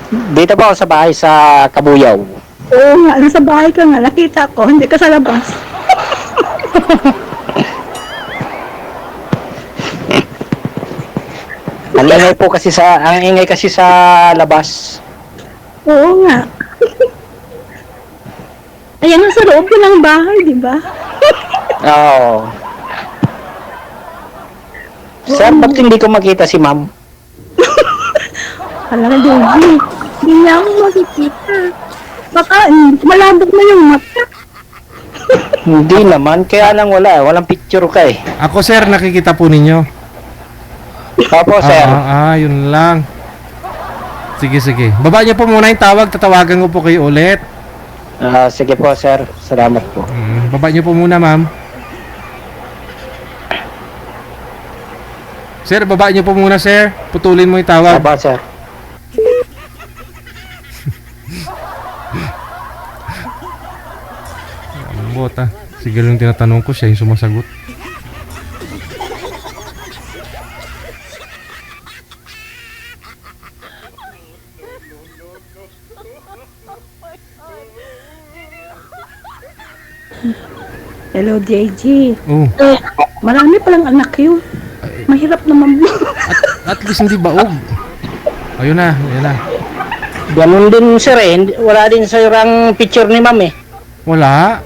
Dito po ako sa bahay sa Kabuyaw. Oo nga, nasa bahay ka nga. Nakita ko, hindi ka sa labas. Ang ingay kasi sa labas. Oo nga. Ayan, nasa loob ko ng bahay, di ba? Oo. Sir, ba't hindi ko makita si ma'am? Hala na, Joji. Hindi niya ako makikita. Baka, malabog na yung mata. Hindi naman, kaya lang walang picture ka eh. Ako sir, nakikita po ninyo. Opo, sir. Yun lang. Sige, sige. Baba niyo po muna yung tawag, tatawagan ko po kayo ulit. Sige po, sir. Salamat po. Baba niyo po muna, ma'am. Sir, baba niyo po muna, sir. Putulin mo yung tawag. Opo, sir. Ambot, ah. Sige lang tinatanong ko, siya yung sumasagot. Hello, JG. Oh, Marami palang anak yun. Mahirap naman. at least hindi baog. Ayun na, ayun na. Ganun din, sir eh. Wala din sa yung picture ni ma'am eh. Wala.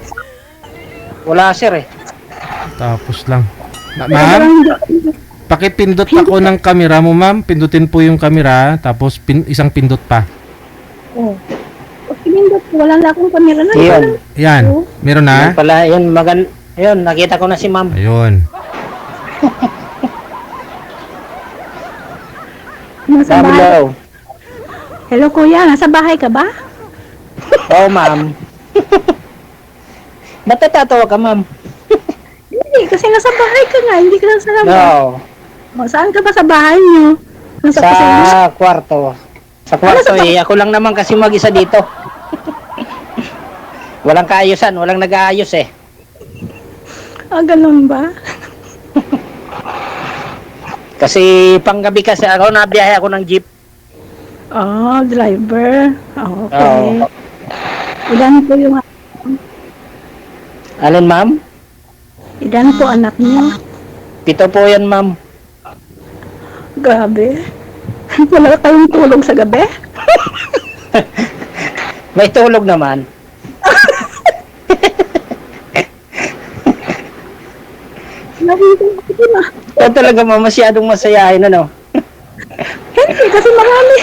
Wala, sir eh. Tapos lang. Ma'am, pakipindot ako ng camera mo, ma'am. Pindutin po yung camera, tapos isang pindot pa. Oh. Pinindot, wala na akong kamera na. Yun. Yan. Meron Yun na? pala, yun, nakita ko na si ma'am. Ayun. Nasa Ma'am, bahay. hello. Hello, kuya. Nasa bahay ka ba? Oo, ma'am. Ba't natatawa ka, ma'am? Hindi, kasi nasa bahay ka nga. Hindi ka nasa labas. No. O, saan ka ba sa bahay niyo? Nasa kusina? Sa kwarto. Sa kwarto eh. Ako lang naman kasi mag-isa dito. Walang kaayusan. Walang nag-aayos eh. Ah, ganun ba? Kasi panggabi kasi ako, nabiyahe ako ng jeep. Oh, driver. Oh, okay. Oo. Ilan po yung Alin, ma'am? ilan po anak niyo? 7 po yan, ma'am. Grabe. Wala kayong tulog sa gabi? May tulog naman. Nakita ko na. Ito talaga, ma'am, masyadong masayahin, ano? Hindi, kasi marami.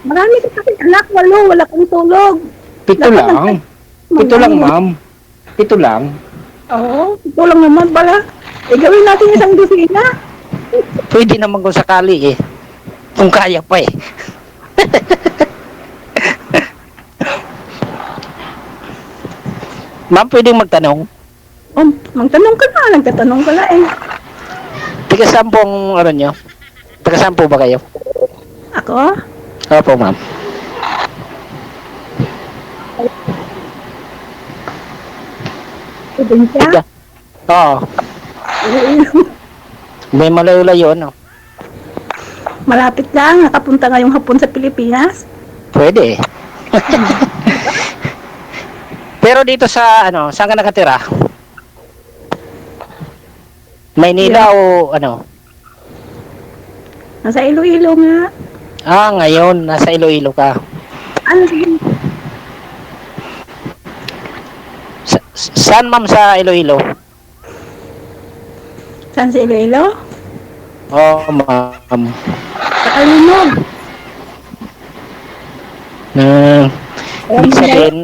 Marami ka kasi anak, wala kang tulog. 7 lang. 7 lang, ma'am. 7 lang. Oo, tulong naman pala. Gawin natin isang dosina. Pwede naman kung sakali eh. Kung kaya pa eh. Ma'am, pwedeng magtanong? Oh, magtanong ka na, nagtatanong ka na eh. Tiga sampung ano nyo? Tiga sampu ba kayo? Ako? Opo, ma'am. Probinsya? Tiga. Oo. May malayo-layo, no? Malapit lang, nakapunta ngayong hapon sa Pilipinas. Pwede eh. Pero dito sa, saan ka nakatira? Maynila o ano? Nasa Iloilo nga. Ngayon, nasa Iloilo ka. Ano sige? Saan, ma'am, sa Iloilo? Saan sa Iloilo? Oo, ma'am. Sa Kalinog. Ibig sabihin,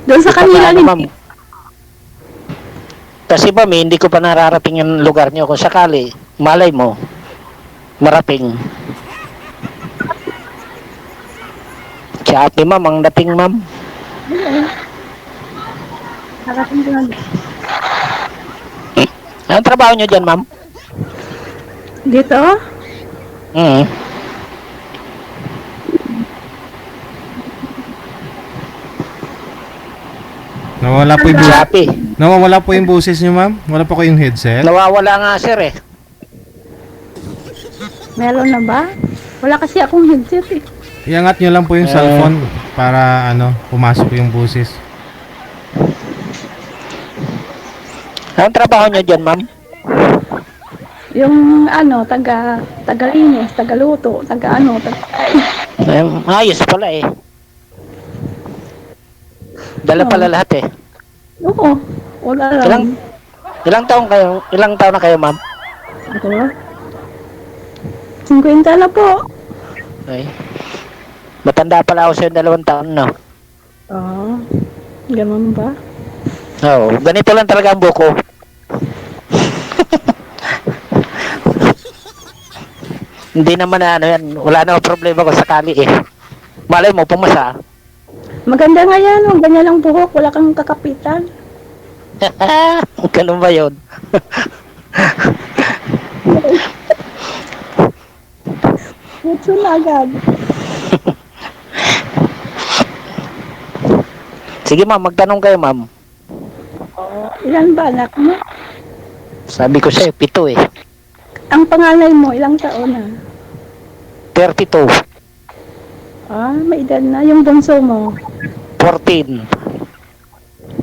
Doon sa kanila ano, ni ma'am? Kasi ba, hindi ko pa nararating yung lugar nyo. Kung sakali, malay mo, marating. Si ate, ma'am, ang dating, ma'am. Nakating ko na. Anong trabaho nyo dyan, ma'am? Dito? Mm. Nawala po yung Si boses. ate. Nawawala po yung boses niyo, ma'am. Wala pa kayong headset. Nawawala nga, sir, eh. Meron na ba? Wala kasi akong headset eh. Iangat nyo lang po yung cellphone para pumasok yung busis. Anong trabaho nyo dyan, ma'am? Yung taga-linis, taga-luto, Ayos pala eh. Dala pala lahat eh. Oo, wala lang. Ilang taon na kayo, ma'am? Ako? 50 na po. Ay. Matanda pala ako sa'yo 2 taon, no? Oo, ganun ba? Oo, ganito lang talaga ang buko. Hindi naman yan. Wala naman problema ko sakali eh. Malay mo, pumasa. Maganda nga yan, ganyan lang buhok, wala kang kakapitan. Ganun ba yun? Putso na agad. Sige ma'am, magtanong kayo ma'am. Ilan ba anak mo? Sabi ko sa'yo, 7 eh. Ang panganay mo, ilang taon na? 32, May edad na. Yung bunso mo, 14.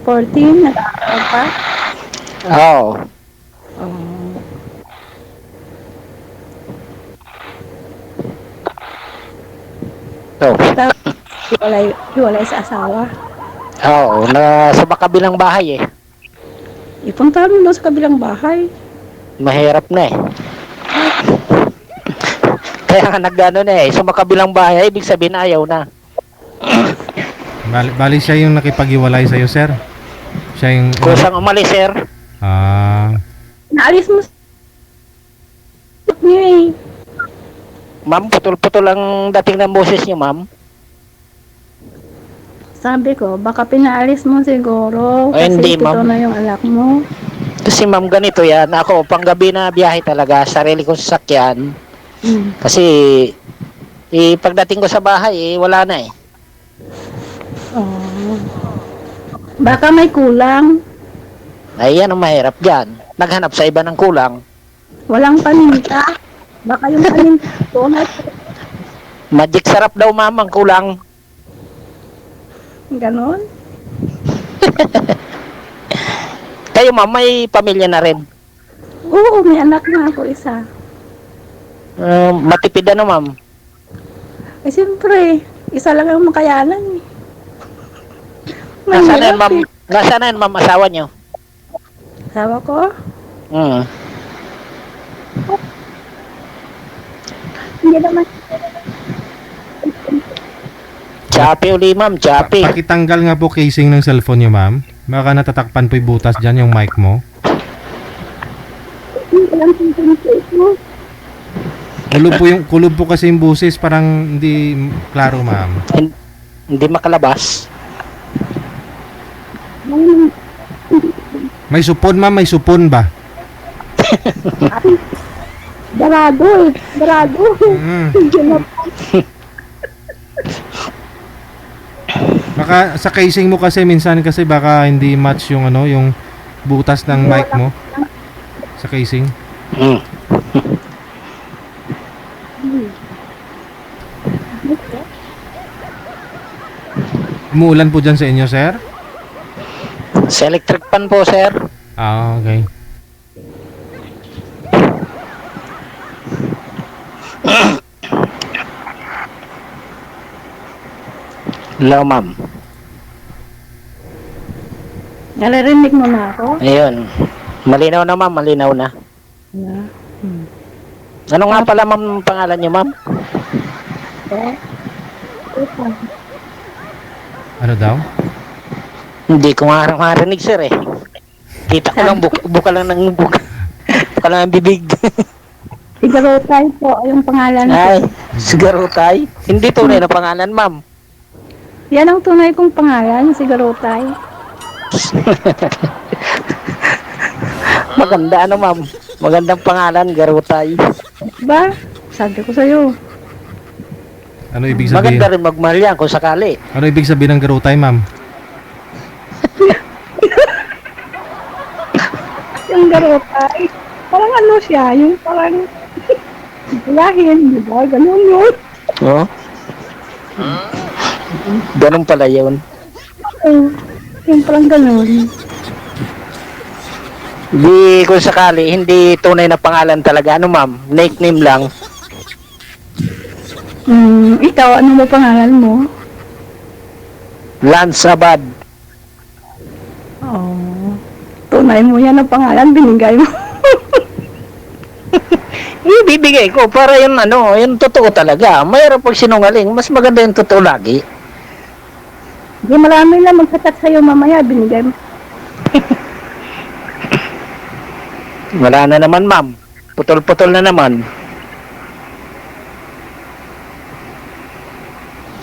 14, nag-aaral pa? Oo. Oh. So, Tapos, hiwalay sa asawa. oo, na sa kabilang bahay eh. Ipunta mo doon sa kabilang bahay. Mahirap na eh. Kaya nga nagano na eh. Sa makabilang bahay, ibig sabihin ayaw na. Bali siya yung nakipag-iwalay sa'yo, sir? Siya yung... Kusang umalis, sir. Naalis mo niyo eh. Ma'am, putol-putol ang dating ng boses niyo, ma'am. Sabi ko, baka pinaalis mo siguro. Ay, Kasi hindi, ito ma'am. na yung anak mo. Kasi ma'am, ganito yan. Ako, panggabi na biyahe talaga. Sarili kong sasakyan. Kasi, pagdating ko sa bahay, wala na eh. Oh. Baka may kulang. Ay, yan ang mahirap dyan. Naghanap sa iba ng kulang. Walang paninta. Baka yung paninta ko na Magic sarap daw, ma'am, ang kulang. ganon. Kayo, ma'am, may pamilya na rin. Oo, may anak na ako isa. Matipid na, ma'am. Eh, siyempre, isa lang ang makayanan eh. Nasaan na yan, Mahirap ma'am? eh. Nasaan na yan, ma'am, asawa niyo? Sawa ko, hindi naman. Chapi uli, ma'am, chapi. Pakitanggal nga po casing ng cellphone niyo, ma'am. Baka natatakpan po yung butas dyan, yung mic mo. Hindi lang mo. Kulob po kasi yung busis, parang hindi klaro, ma'am. Hindi makalabas. May supon, ma'am, may supon ba? Darado eh. Darado. Baka sa casing mo kasi minsan kasi baka hindi match yung yung butas ng mic mo sa casing. Umuulan po dyan sa inyo, sir? Sa electric pan po, sir. Okay. Hello, ma'am. Naririnig mo na ako? Ayun. Malinaw na, ma'am. Malinaw na. Yeah. Ano nga pala, ma'am, pangalan niyo, ma'am? Ano daw? Hindi ko nga marinig, sir, eh. Kita ko lang, buka lang ng buka. Buka lang ang bibig. Sigarotay po yung pangalan ko. Ay, sigarotay. Hindi tunay na pangalan, ma'am. Yan ang tunay kong pangalan, Sigarotay. Maganda, ma'am. Magandang pangalan, Garutay. Ba? Sabi ko sa'yo. Ano ibig sabihin? Maganda rin magmahal yan kung sakali. Ano ibig sabihin ng garutay, ma'am? Yung Garotay. Parang ano siya, yung parang Kuyahin, di ba? Ganun yun. Oh? Ganun pala yun. Oo. Yung parang ganun. Di kung sakali, hindi tunay na pangalan talaga. Ano ma'am? Nickname lang. Ikaw, ano ba pangalan mo? Lance Abad. Oh. Tunay mo yan ang pangalan, binigay mo. Ibibigay ko para yung ano, yung totoo talaga. Mayroon pag sinungaling, mas maganda yung totoo lagi. Di marami lang magsatat sa'yo mamaya, binigay mo. Wala na naman ma'am. Putol-putol na naman.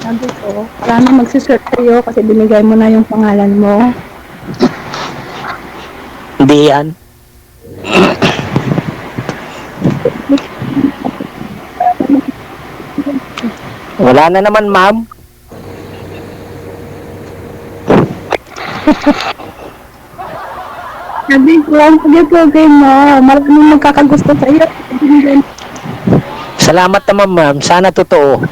Sabi ko, marami magsisearch sa'yo kasi binigay mo na yung pangalan mo. Hindi yan. Wala na naman ma'am. Sabi ko, sige po, okay mo. Maraming magkakagusto sa'yo. Binigay mo. Salamat naman ma'am. Sana totoo.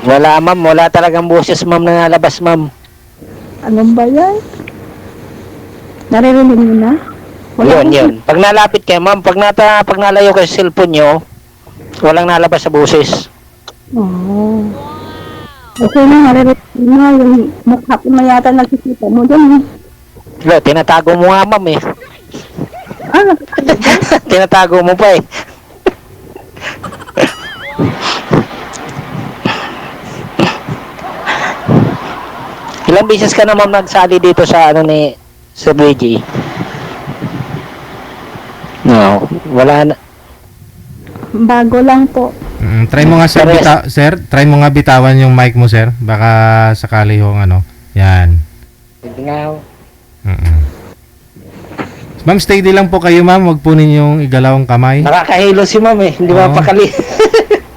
Wala ma'am. Wala talagang boses ma'am na nalabas ma'am. Anong ba yan? Naririnig mo na? Yun. Pag nalapit kayo ma'am, pag nalayo kayo sa cellphone nyo, walang nalabas sa boses. Oo. Okay na, naririnig mo. Yung mukha ko na yata nakikita mo dyan. Lo, tinatago mo nga ma'am eh. Ah, nakikita ba? Tinatago mo pa eh. Ilang beses ka na ma'am nagsali dito sa ano ni Sir Luigi? No, wala na. Bago lang po. Try mo nga sir, Pares. sir, try mo nga bitawan yung mic mo sir. Baka sakali yung ano. Yan. Hindi nga. Mm-mm. Ma'am, steady lang po kayo ma'am. Huwag po ninyong igalaw ang kamay. Nakakahilo si ma'am eh. Hindi Oo. mapakali.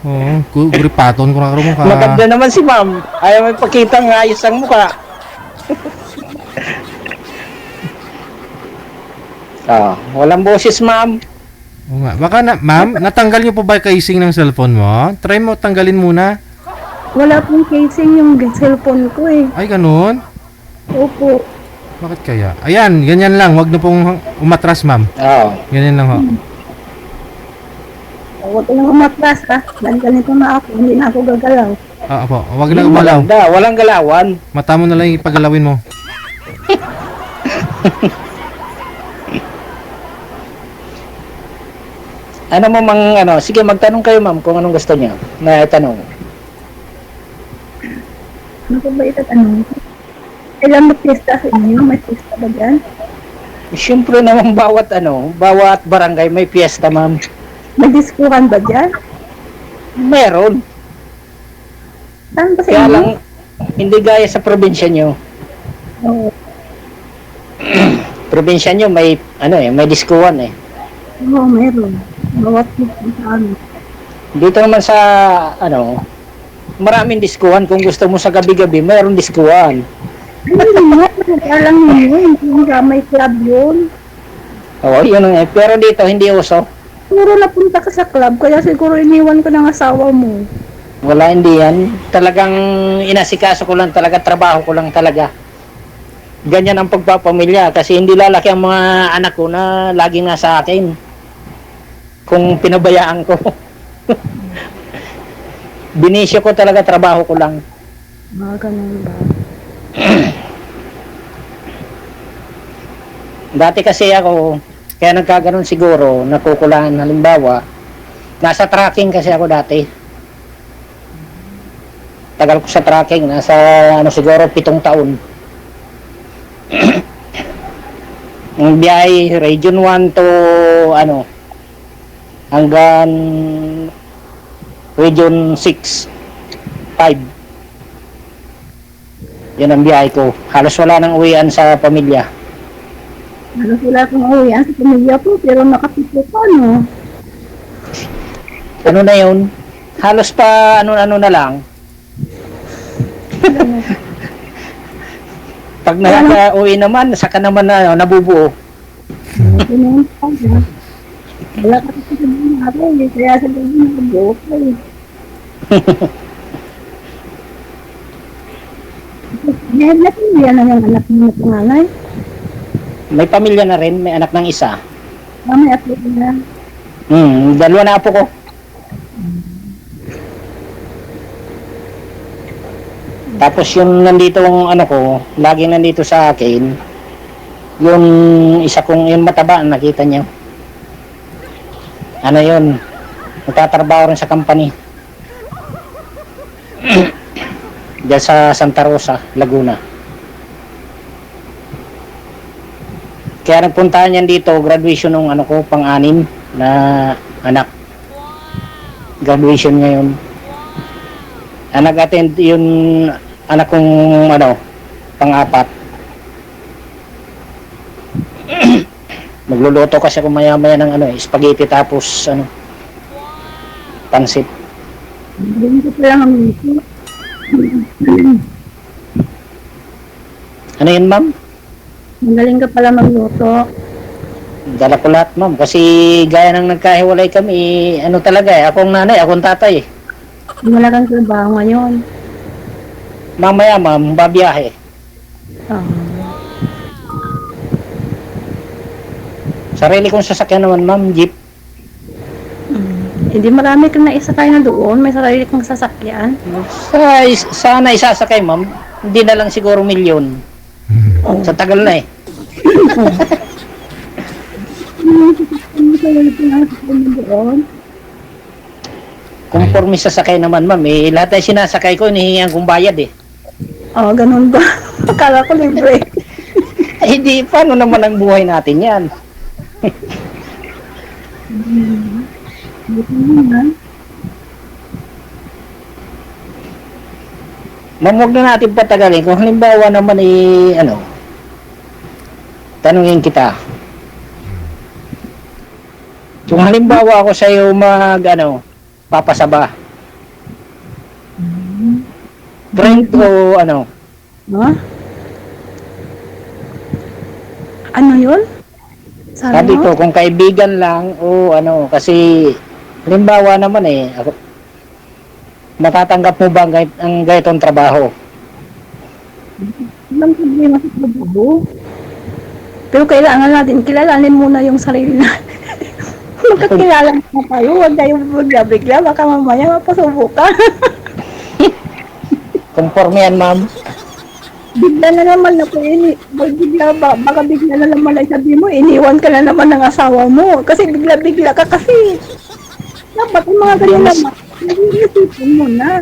Oo, gripaton ko na karoon ka. Maganda naman si ma'am. Ayaw may pakita ng ayos ang mukha. Walang boses ma'am. Oo nga. Baka na, ma'am, natanggal niyo po ba yung casing ng cellphone mo? Try mo tanggalin muna. Wala pong casing yung cellphone ko eh. Ay, ganun. Opo. Bakit kaya? Ayan, ganyan lang. Huwag na pong umatras, ma'am. Oo. Ganyan lang ho. Huwag ko lang umatras ha. Dahil ganito na ako. Hindi na ako gagalaw. Oo po. Huwag na umalaw. Maganda. Walang galawan. Mata mo na lang ipagalawin mo. Ano mo mang ano, sige magtanong kayo ma'am kung anong gusto niyo na itanong. Ano ko ba itatanong? Kailan may pista sa inyo? May pista ba dyan? Siyempre naman bawat ano, bawat barangay may piyesta ma'am. May diskuhan ba dyan? Meron. Saan ba sa Kaya inyo? lang hindi gaya sa probinsya nyo. Oo. Probinsya nyo may ano eh, may diskuhan eh. Oo, meron. Bawat pista sa amin. Dito naman sa ano, maraming diskuhan. Kung gusto mo sa gabi-gabi, mayroong diskuhan. Ano mo? Alam niyo, hindi nga may club yun. Oo, yun nga. Pero dito hindi uso. Siguro napunta ka sa club, kaya siguro iniwan ko ng asawa mo. Wala, hindi yan. Talagang inasikaso ko lang talaga, trabaho ko lang talaga. Ganyan ang pagpapamilya kasi hindi lalaki ang mga anak ko na laging nasa akin. Kung pinabayaan ko. Binisyo ko talaga, trabaho ko lang. Ganun ba? Dati kasi ako, kaya nagkaganon siguro, nakukulangan halimbawa, nasa tracking kasi ako dati. Tagal ko sa tracking, nasa ano siguro 7 taon. Ang biyahe, Region 1 to ano, hanggang Region 6, 5. Yan ang biyahe ko. Halos wala nang uwian sa pamilya. Halos wala kong uwian sa pamilya ko, pero nakapito pa, no? Ano na yun? Halos pa ano-ano na lang. Pag nakaka-uwi naman, saka naman na nabubuo. Ganun pa. Wala ka kasi sa buhay eh. Kaya sa gabi nakabuo ko eh. Ngayon na yan ang anak mo na panganay. May pamilya na rin, may anak ng isa. May apo na. Dalawa na apo ko. Tapos yung nandito ang ano ko, laging nandito sa akin, yung isa kong yung mataba, nakita niyo. Ano yun? Nagtatrabaho rin sa company. Diyan sa Santa Rosa, Laguna. Kaya nagpuntahan yan dito, graduation ng ano ko, pang-anim na anak. Graduation ngayon. Nag-attend yung anak kong ano, pang-apat. Magluluto kasi ako maya-maya ng ano, spaghetti tapos ano, pansit. Hindi ko lang ang ito. Ano yun, ma'am? Magaling ka pala magluto. Dala ko lahat, ma'am. Kasi gaya ng nagkahiwalay kami, ano talaga eh, akong nanay, akong tatay eh. Wala kang trabaho ngayon. Mamaya, ma'am, babiyahe. Oh. Sarili kong sasakyan naman, ma'am, jeep. Hindi marami kang naisakay na doon. May sarili kang sasakyan. Sana isasakay, ma'am. Hindi na lang siguro milyon. Sa tagal na eh. May sarili kang sasakyan na doon. Conforme sasakay naman, ma'am. Eh, lahat ay sinasakay ko, hinihingihan kong bayad eh. Oh, ganun ba? Akala ko libre. Eh, di, paano naman ang buhay natin yan? Buti naman. Ma'am, huwag na natin patagalin. Kung halimbawa naman eh, ano, tanungin kita. Kung halimbawa ako sa'yo ano, papasaba. Friend o ano? Huh? Ano yun? Sabi ko, kung kaibigan lang o ano, kasi halimbawa naman eh, ako, matatanggap mo ba ang gayetong trabaho? Walang problema sa trabaho. Pero kailangan natin kilalanin muna yung sarili natin. Magkakilala na tayo, huwag tayong bigla, baka mamaya mapasubukan. Conforme yan, ma'am. Bigla na naman na baka bigla na naman ay sabi mo, iniwan ka na naman ng asawa mo. Kasi bigla-bigla ka kasi. Dapat yung mga ganyan naman, nag-iisipin mo na.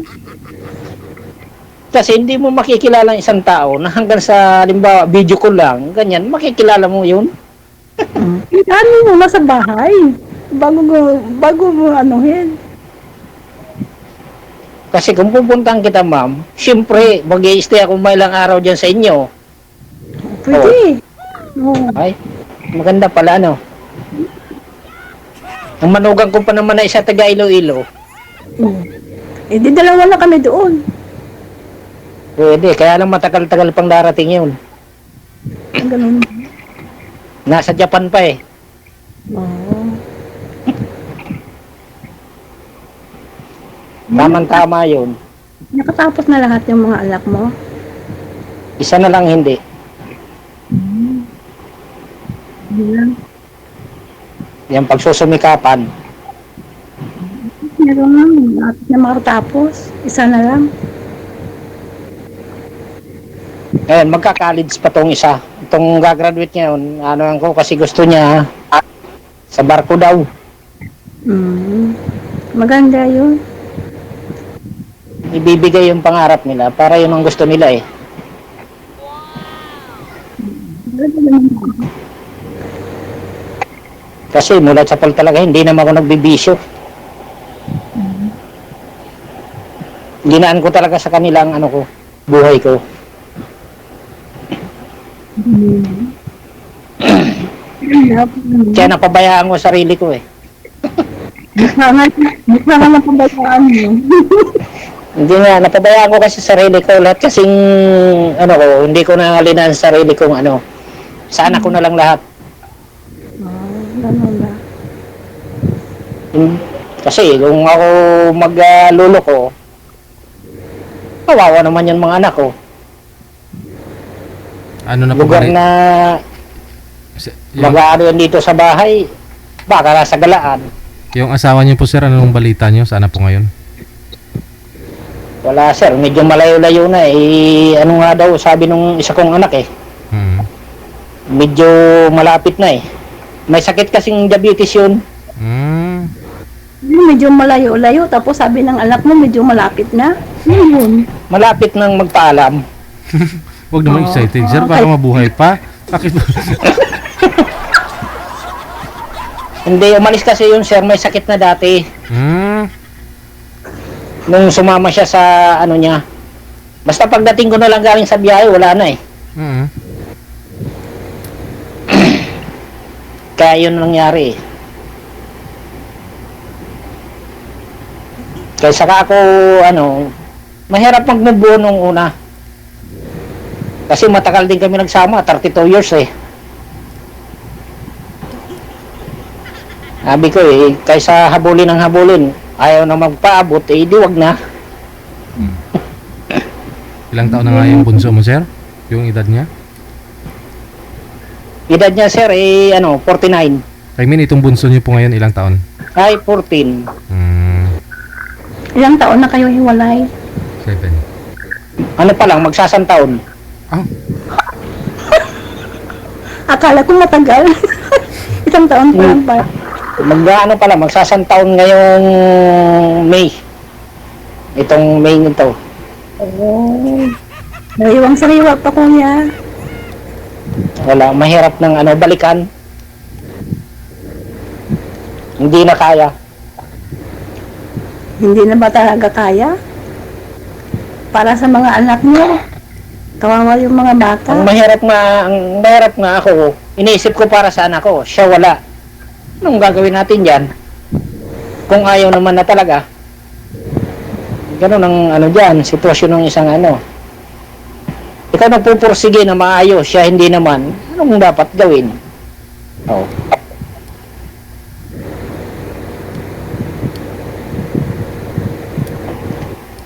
Kasi hindi mo makikilala ang isang tao na hanggang sa, halimbawa, video call lang, ganyan, makikilala mo yun. Ano mo na sa bahay, bago mo anuhin. Kasi kung pupuntahan kita, ma'am, siyempre, mag-i-stay ako may ilang araw dyan sa inyo. Pwede. Oo. Ay, maganda pala, ano? Ang manugang ko pa naman na isa taga Iloilo. Eh di dalawa na kami doon. Pwede, kaya lang matagal-tagal pang darating yun. Ganun. Nasa Japan pa eh. Oo. Tama yun. Nakatapos na lahat yung mga anak mo? Isa na lang hindi. Yan. Yung pagsusumikapan. Meron lang. Lahat na makatapos. Isa na lang. Ngayon, magka-college pa tong isa. Itong gagraduate ngayon, ano ko kasi gusto niya sa barko daw. Maganda yun. Ibibigay yung pangarap nila para yun ang gusto nila eh. Kasi mula sa pal talaga, hindi naman ako nagbibisyo. Ginaan ko talaga sa kanila ang ano ko, buhay ko. Kaya napabayaan ko sarili ko eh. Mukha nga napabayaan mo. Hindi nga, napabayaan ko kasi sarili ko. Lahat kasing, ano ko, hindi ko nangalinaan sa sarili kong ano. Sa anak ko na lang lahat. Ganun ba? Kasi kung ako maglolo ko, kawawa naman yung mga anak ko. Ano na po Lugar ba? na mag-aano yan dito sa bahay, baka nasa galaan. Yung asawa niyo po sir, anong balita niyo? Sana po ngayon? Wala sir, medyo malayo-layo na eh. Ano nga daw sabi nung isa kong anak eh. Hmm. Medyo malapit na eh. May sakit kasing diabetes yun. Hmm. Medyo malayo-layo, tapos sabi ng anak mo, medyo malapit na. Yun. Malapit nang magpaalam. Huwag naman excited sir, okay. baka mabuhay pa. Bakit? Hindi, umalis kasi yun sir, may sakit na dati. Hmm. Nung sumama siya sa ano niya. Basta pagdating ko na lang galing sa biyahe, wala na eh. Hmm. Kaya yun nangyari eh. Kaya saka ako, ano, mahirap magmubuo nung una. Kasi matagal din kami nagsama, 32 years eh. Sabi ko eh, kaysa habulin ng habulin, ayaw na magpaabot, eh di wag na. Ilang taon na nga yung bunso mo sir? Yung edad niya? Edad niya sir, eh ano, 49. I mean, itong bunso niyo po ngayon, ilang taon? Ay, 14. Hmm. Ilang taon na kayo hiwalay? 7. Ano pa lang, magsasantaon. Oh, Akala ko matagal. Isang taon pa lang ba? Mag-ano pa lang, magsasantaon ngayong May. Itong May nito. Oo. Nariwang sariwa pa kuya. Wala, mahirap ng ano, balikan. Hindi na kaya. Hindi na ba talaga kaya? Para sa mga anak niyo. Kawawa yung mga bata. Ang mahirap nga ako, iniisip ko para sa anak ko, siya wala. Anong gagawin natin diyan? Kung ayaw naman na talaga. Ganun ang ano diyan, sitwasyon ng isang ano. Ikaw nagpupursige na maayos, siya hindi naman. Anong dapat gawin? Oh.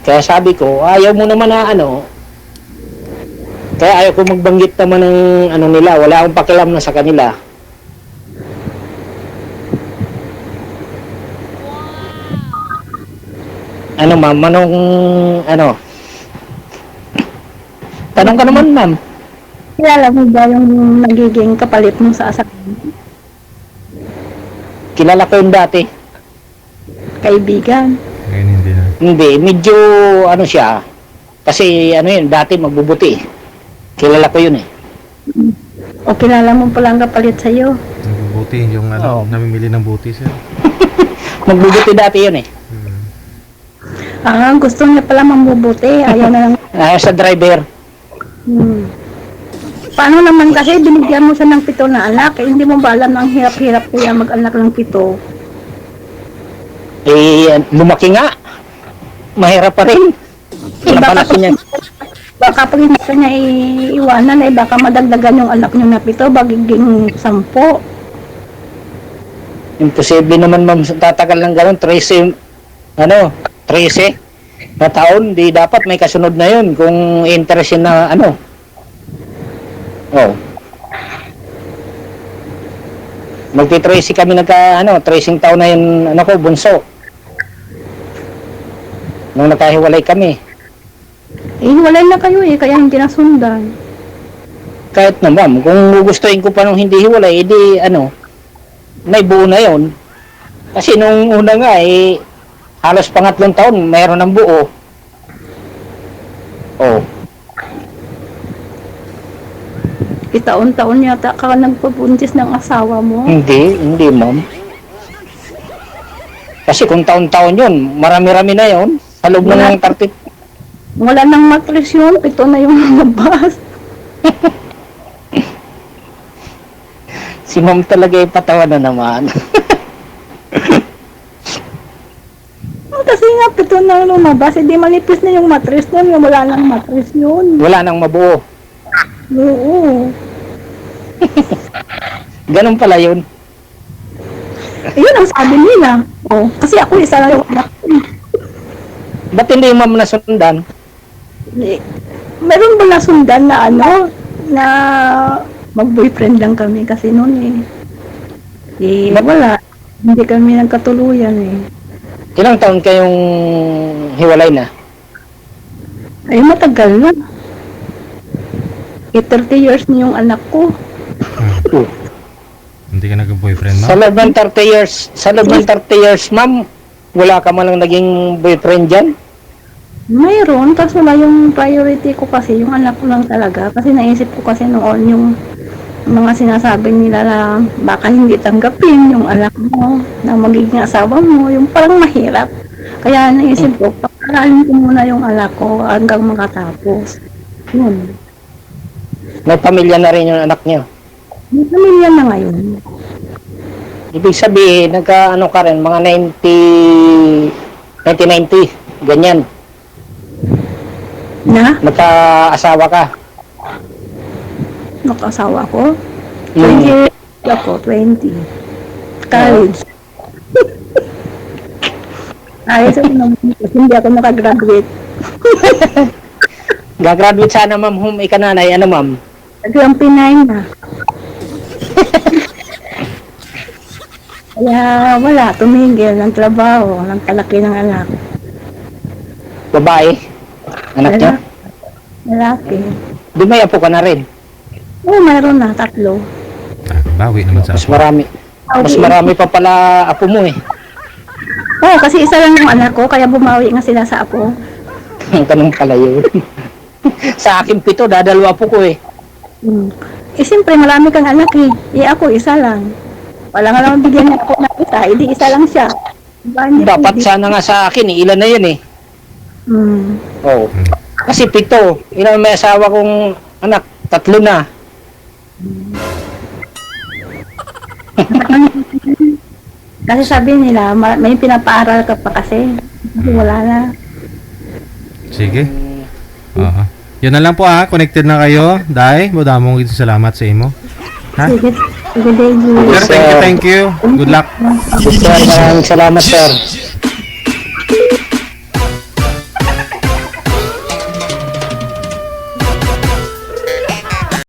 Kaya sabi ko, ayaw mo naman na ano. Kaya ayaw ko magbanggit naman ng ano nila, wala akong pakialam na sa kanila. Ano ma'am, anong ano? Tanong ka naman ma'am. Kilala mo ba yung nagiging kapalit mo sa asawa mo? Kilala ko yung dati. Kaibigan. ngayon hindi na. Hindi, medyo ano siya. Kasi ano yun, dati magbubuti. Kilala ko yun eh. O kilala mo palang kapalit sa'yo? Nagbubuti, yung ano, Oo. namimili ng buti sir. Magbubuti dati yun eh. Hmm. Gusto niya pala mambubuti. Ayaw na lang. Sa driver. Paano naman kasi binigyan mo siya ng 7 na anak? Eh, hindi mo ba alam na ang hirap-hirap kaya mag-anak ng 7? Eh, lumaki nga. Mahirap pa rin. Eh, Napalaki niya. baka pag hindi ka niya iiwanan, eh baka madagdagan yung anak niyo na 7, bagiging 10. Imposible naman ma'am, tatagal ng gano'n, 13 na taon, di dapat may kasunod na yun kung interest yun na ano. Oh. Magti-tracing kami tracing taon na yun, ano ko, bunso. Nung nakahiwalay kami. Eh, hiwalay na kayo eh, kaya hindi nasundan. Kahit na ma'am, kung gugustuhin ko pa nung hindi hiwalay, edi may buo na yun. Kasi nung una nga halos pangatlong taon, mayroon ng buo. Oh. Taon-taon yata ka nagpabuntis ng asawa mo. Hindi ma'am. Kasi kung taon-taon yun, marami-rami na yun. Sa loob na ng 30. Wala nang matris yun, 7 na yung labas. Si ma'am talaga patawa na naman. Kasi nga na, pito na lumabas. Hindi manipis na yung mattress nun. Wala nang mattress yun. Wala nang mabuo. Oo. Ganun pala yun. Yun ang sabi nila. Oh, kasi ako isa lang yung anak ko. Ba't hindi yung ma'am nasundan? Meron ba nasundan na ano, na mag-boyfriend lang kami kasi noon eh. Wala. Hindi kami nagkatuluyan eh. Ilang taon kayong hiwalay na? Ay, matagal na. 30 years na yung anak ko. Hindi ka nag-boyfriend, Sa ma'am? loob ng 30 years, ma'am, wala ka man lang naging boyfriend dyan? Mayroon, kasi wala yung priority ko kasi, yung anak ko lang talaga. Kasi naisip ko kasi noon yung mga sinasabi nila na baka hindi tanggapin yung anak mo, na magiging asawa mo, yung parang mahirap. Kaya naisip ko, pakaralin ko muna yung anak ko hanggang makatapos. Yun. May pamilya na rin yung anak niyo. May pamilya na ngayon. Ibig sabihin, nagka-ano ka rin, mga 1990, ganyan. Na? Nagka-asawa ka. Nakasawa ko? Hmm. 20 years ako, 20. College. Ayos ako naman. Hindi ako nakagraduate. Gagraduate sana, ma'am, hum ikananay. Ano, ma'am? Hanggang Pinay na. Kaya wala, tumigil ng trabaho, ng palaki ng anak. Babae? Anak niya? Lalaki. Di may apo ka na rin? Oo, mayroon na, 3. Bawi naman sa Mas apo. marami. Mas marami pa pala apo mo eh. Oo, kasi isa lang yung anak ko, kaya bumawi nga sila sa apo. Ganun pala yun. Sa akin 7, dadalawa po ko eh. Eh, siyempre, marami kang anak eh. Eh, ako, isa lang. Wala nga naman bigyan niya ako ng isa, hindi isa lang siya. Diba, hindi Dapat pwede? sana nga sa akin eh. Ilan na yun eh. Hmm. Oo. Kasi 7. Ilan may asawa kong anak? 3 na. Kasi sabi nila, may pinapaaral ka pa kasi. Kasi wala na. Sige. Oo. Yun na lang po ha. Connected na kayo. Dai, budamong salamat sa imo. Ha? Sige, sige, David. Sir, thank you. Good luck. Sir, maraming salamat sir.